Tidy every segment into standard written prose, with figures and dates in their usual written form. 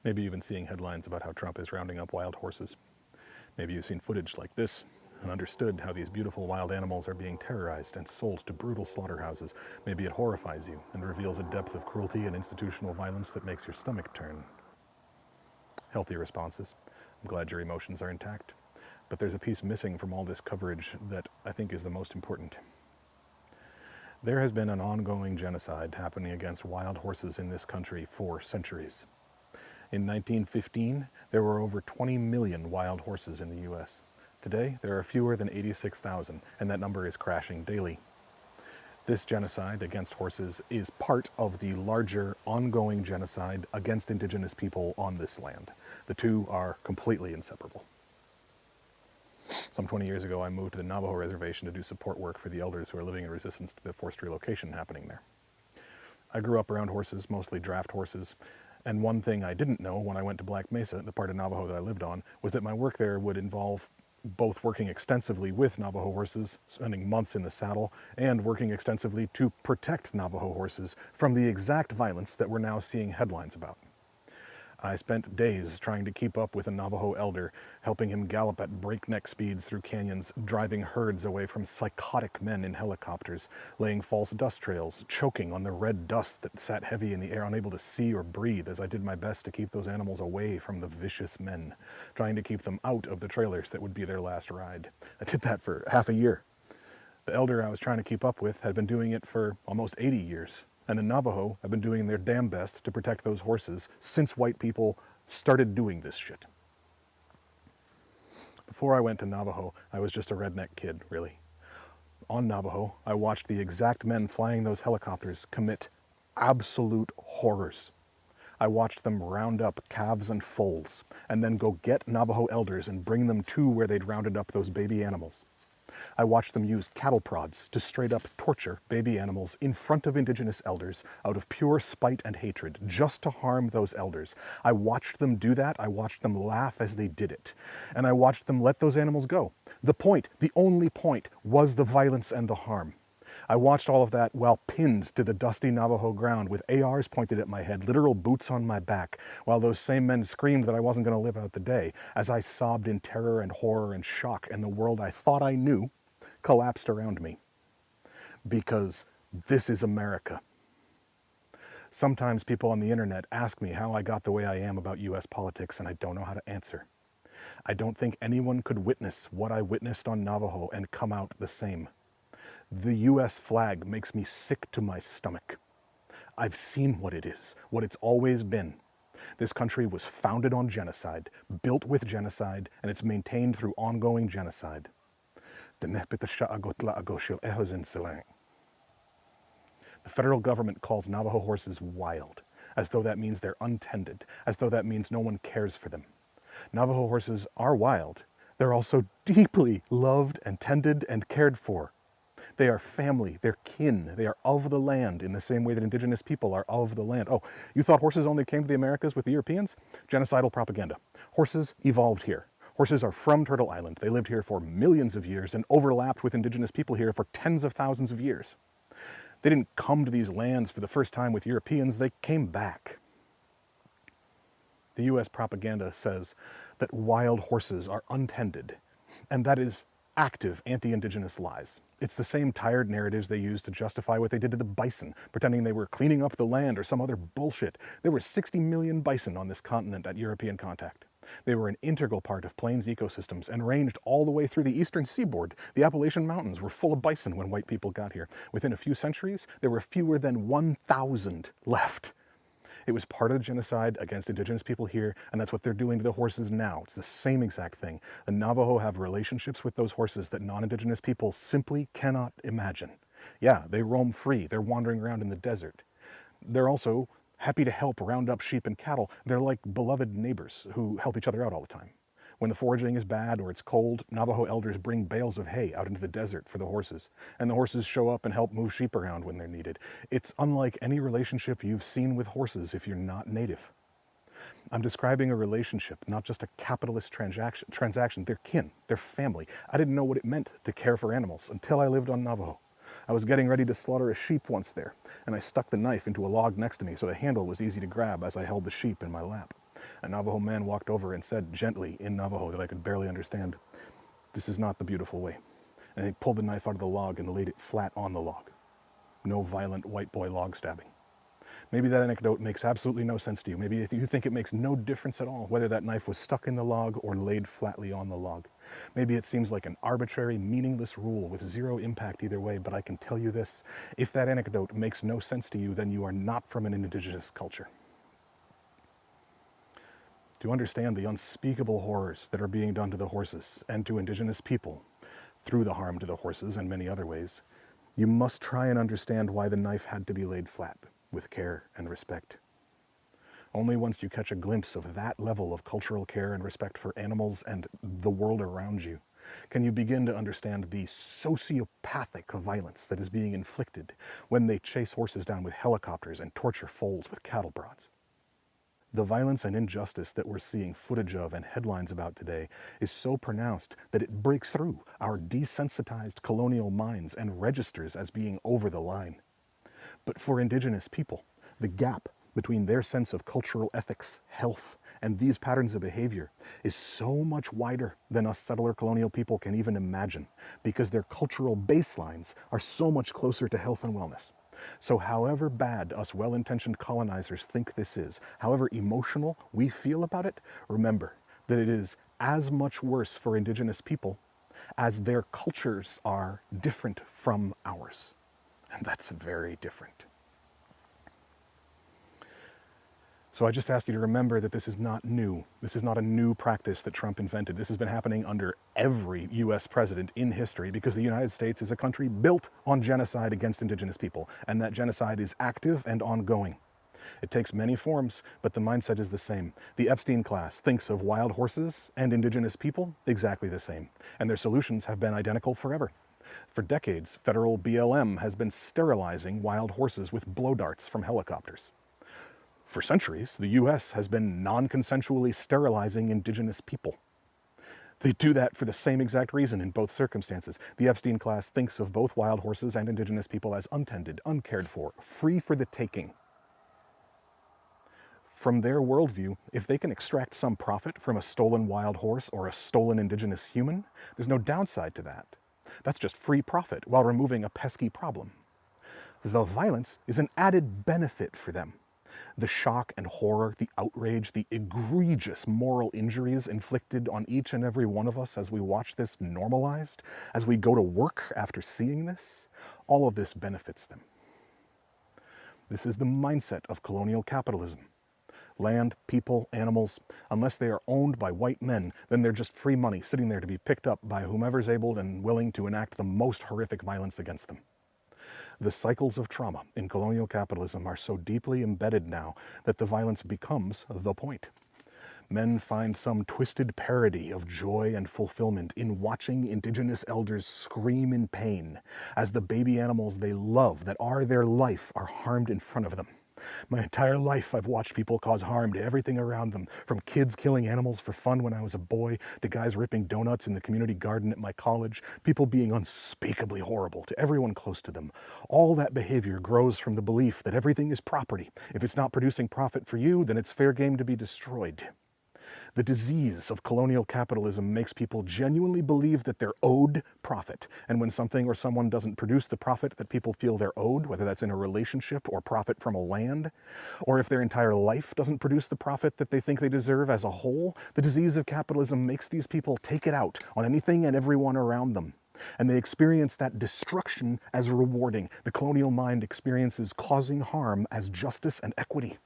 Maybe you've been seeing headlines about how Trump is rounding up wild horses. Maybe you've seen footage like this and understood how these beautiful wild animals are being terrorized and sold to brutal slaughterhouses. Maybe it horrifies you and reveals a depth of cruelty and institutional violence that makes your stomach turn. Healthy responses. I'm glad your emotions are intact. But there's a piece missing from all this coverage that I think is the most important. There has been an ongoing genocide happening against wild horses in this country for centuries. In 1915, there were over 20 million wild horses in the US. Today, there are fewer than 86,000, and that number is crashing daily. This genocide against horses is part of the larger, ongoing genocide against indigenous people on this land. The two are completely inseparable. Some 20 years ago, I moved to the Navajo Reservation to do support work for the elders who are living in resistance to the forced relocation happening there. I grew up around horses, mostly draft horses, and one thing I didn't know when I went to Black Mesa, the part of Navajo that I lived on, was that my work there would involve both working extensively with Navajo horses, spending months in the saddle, and working extensively to protect Navajo horses from the exact violence that we're now seeing headlines about. I spent days trying to keep up with a Navajo elder, helping him gallop at breakneck speeds through canyons, driving herds away from psychotic men in helicopters, laying false dust trails, choking on the red dust that sat heavy in the air, unable to see or breathe as I did my best to keep those animals away from the vicious men, trying to keep them out of the trailers that would be their last ride. I did that for half a year. The elder I was trying to keep up with had been doing it for almost 80 years. And the Navajo have been doing their damn best to protect those horses since white people started doing this shit. Before I went to Navajo, I was just a redneck kid, really. On Navajo, I watched the exact men flying those helicopters commit absolute horrors. I watched them round up calves and foals, and then go get Navajo elders and bring them to where they'd rounded up those baby animals. I watched them use cattle prods to straight up torture baby animals in front of indigenous elders out of pure spite and hatred, just to harm those elders. I watched them do that. I watched them laugh as they did it. And I watched them let those animals go. The point, the only point, was the violence and the harm. I watched all of that while pinned to the dusty Navajo ground with ARs pointed at my head, literal boots on my back, while those same men screamed that I wasn't going to live out the day, as I sobbed in terror and horror and shock, and the world I thought I knew collapsed around me. Because this is America. Sometimes people on the internet ask me how I got the way I am about US politics, and I don't know how to answer. I don't think anyone could witness what I witnessed on Navajo and come out the same. The US flag makes me sick to my stomach. I've seen what it is, what it's always been. This country was founded on genocide, built with genocide, and it's maintained through ongoing genocide. The federal government calls Navajo horses wild, as though that means they're untended, as though that means no one cares for them. Navajo horses are wild. They're also deeply loved and tended and cared for. They are family, they're kin, they are of the land in the same way that indigenous people are of the land. Oh, you thought horses only came to the Americas with the Europeans? Genocidal propaganda. Horses evolved here. Horses are from Turtle Island. They lived here for millions of years and overlapped with indigenous people here for tens of thousands of years. They didn't come to these lands for the first time with Europeans, they came back. The US propaganda says that wild horses are untended, and that is active anti-indigenous lies. It's the same tired narratives they use to justify what they did to the bison, pretending they were cleaning up the land or some other bullshit. There were 60 million bison on this continent at European contact. They were an integral part of plains ecosystems and ranged all the way through the eastern seaboard. The Appalachian Mountains were full of bison when white people got here. Within a few centuries, there were fewer than 1,000 left. It was part of the genocide against indigenous people here, and that's what they're doing to the horses now. It's the same exact thing. The Navajo have relationships with those horses that non-indigenous people simply cannot imagine. Yeah, they roam free. They're wandering around in the desert. They're also happy to help round up sheep and cattle. They're like beloved neighbors who help each other out all the time. When the foraging is bad or it's cold, Navajo elders bring bales of hay out into the desert for the horses, and the horses show up and help move sheep around when they're needed. It's unlike any relationship you've seen with horses if you're not native. I'm describing a relationship, not just a capitalist transaction. They're kin, they're family. I didn't know what it meant to care for animals until I lived on Navajo. I was getting ready to slaughter a sheep once there, and I stuck the knife into a log next to me so the handle was easy to grab as I held the sheep in my lap. A Navajo man walked over and said gently in Navajo that I could barely understand, "This is not the beautiful way." And he pulled the knife out of the log and laid it flat on the log. No violent white boy log stabbing. Maybe that anecdote makes absolutely no sense to you. Maybe if you think it makes no difference at all whether that knife was stuck in the log or laid flatly on the log. Maybe it seems like an arbitrary, meaningless rule with zero impact either way, but I can tell you this: if that anecdote makes no sense to you, then you are not from an indigenous culture. To understand the unspeakable horrors that are being done to the horses and to indigenous people through the harm to the horses and many other ways, you must try and understand why the knife had to be laid flat, with care and respect. Only once you catch a glimpse of that level of cultural care and respect for animals and the world around you can you begin to understand the sociopathic violence that is being inflicted when they chase horses down with helicopters and torture foals with cattle prods. The violence and injustice that we're seeing footage of and headlines about today is so pronounced that it breaks through our desensitized colonial minds and registers as being over the line. But for indigenous people, the gap between their sense of cultural ethics, health, and these patterns of behavior is so much wider than us settler colonial people can even imagine, because their cultural baselines are so much closer to health and wellness. So however bad us well-intentioned colonizers think this is, however emotional we feel about it, remember that it is as much worse for indigenous people as their cultures are different from ours. And that's very different. So I just ask you to remember that this is not new. This is not a new practice that Trump invented. This has been happening under every US president in history, because the United States is a country built on genocide against indigenous people, and that genocide is active and ongoing. It takes many forms, but the mindset is the same. The Epstein class thinks of wild horses and indigenous people exactly the same, and their solutions have been identical forever. For decades, federal BLM has been sterilizing wild horses with blow darts from helicopters. For centuries, the US has been non-consensually sterilizing indigenous people. They do that for the same exact reason in both circumstances. The Epstein class thinks of both wild horses and indigenous people as untended, uncared for, free for the taking. From their worldview, if they can extract some profit from a stolen wild horse or a stolen indigenous human, there's no downside to that. That's just free profit while removing a pesky problem. The violence is an added benefit for them. The shock and horror, the outrage, the egregious moral injuries inflicted on each and every one of us as we watch this normalized, as we go to work after seeing this, all of this benefits them. This is the mindset of colonial capitalism. Land, people, animals, unless they are owned by white men, then they're just free money sitting there to be picked up by whomever's able and willing to enact the most horrific violence against them. The cycles of trauma in colonial capitalism are so deeply embedded now that the violence becomes the point. Men find some twisted parody of joy and fulfillment in watching indigenous elders scream in pain as the baby animals they love, that are their life, are harmed in front of them. My entire life I've watched people cause harm to everything around them, from kids killing animals for fun when I was a boy, to guys ripping donuts in the community garden at my college, people being unspeakably horrible to everyone close to them. All that behavior grows from the belief that everything is property. If it's not producing profit for you, then it's fair game to be destroyed. The disease of colonial capitalism makes people genuinely believe that they're owed profit. And when something or someone doesn't produce the profit that people feel they're owed, whether that's in a relationship or profit from a land, or if their entire life doesn't produce the profit that they think they deserve as a whole, the disease of capitalism makes these people take it out on anything and everyone around them. And they experience that destruction as rewarding. The colonial mind experiences causing harm as justice and equity.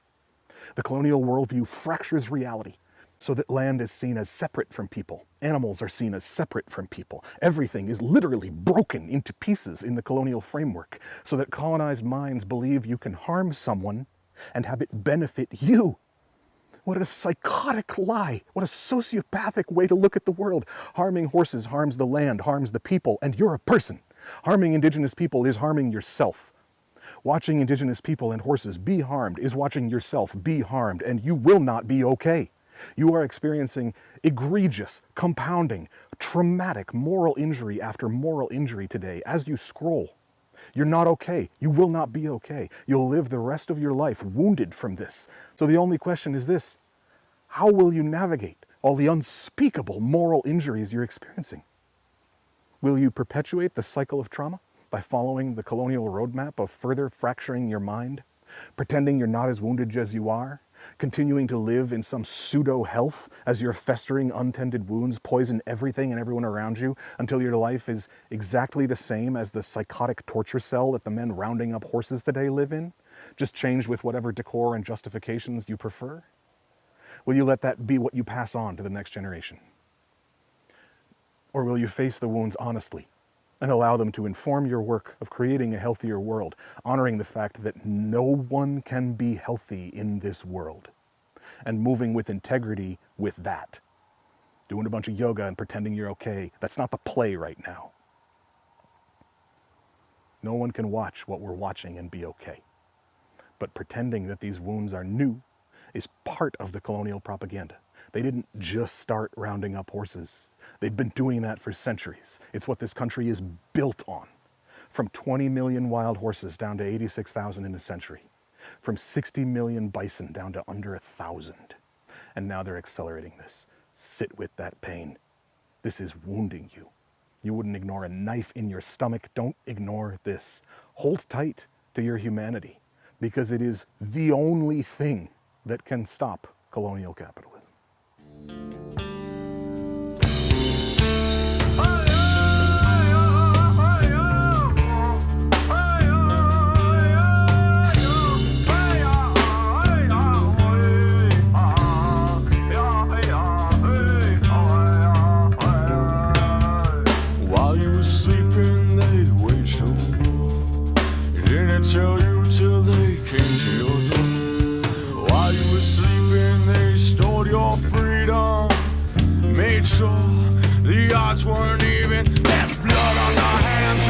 The colonial worldview fractures reality, so that land is seen as separate from people. Animals are seen as separate from people. Everything is literally broken into pieces in the colonial framework, so that colonized minds believe you can harm someone and have it benefit you. What a psychotic lie. What a sociopathic way to look at the world. Harming horses harms the land, harms the people, and you're a person. Harming indigenous people is harming yourself. Watching indigenous people and horses be harmed is watching yourself be harmed, and you will not be okay. You are experiencing egregious, compounding, traumatic moral injury after moral injury today as you scroll. You're not okay. You will not be okay. You'll live the rest of your life wounded from this. So the only question is this: How will you navigate all the unspeakable moral injuries you're experiencing? Will you perpetuate the cycle of trauma by following the colonial roadmap of further fracturing your mind, pretending you're not as wounded as you are, continuing to live in some pseudo-health as your festering untended wounds poison everything and everyone around you until your life is exactly the same as the psychotic torture cell that the men rounding up horses today live in, just changed with whatever decor and justifications you prefer? Will you let that be what you pass on to the next generation? Or will you face the wounds honestly and allow them to inform your work of creating a healthier world, honoring the fact that no one can be healthy in this world, and moving with integrity with that? Doing a bunch of yoga and pretending you're okay, that's not the play right now. No one can watch what we're watching and be okay. But pretending that these wounds are new is part of the colonial propaganda. They didn't just start rounding up horses. They've been doing that for centuries. It's what this country is built on. From 20 million wild horses down to 86,000 in a century. From 60 million bison down to under 1,000. And now they're accelerating this. Sit with that pain. This is wounding you. You wouldn't ignore a knife in your stomach. Don't ignore this. Hold tight to your humanity, because it is the only thing that can stop colonial capitalism. While you were sleeping, they waged a war. They didn't tell you till they came to your door. While you were sleeping, they stole your freedom. Made sure the odds weren't even. There's blood on our hands.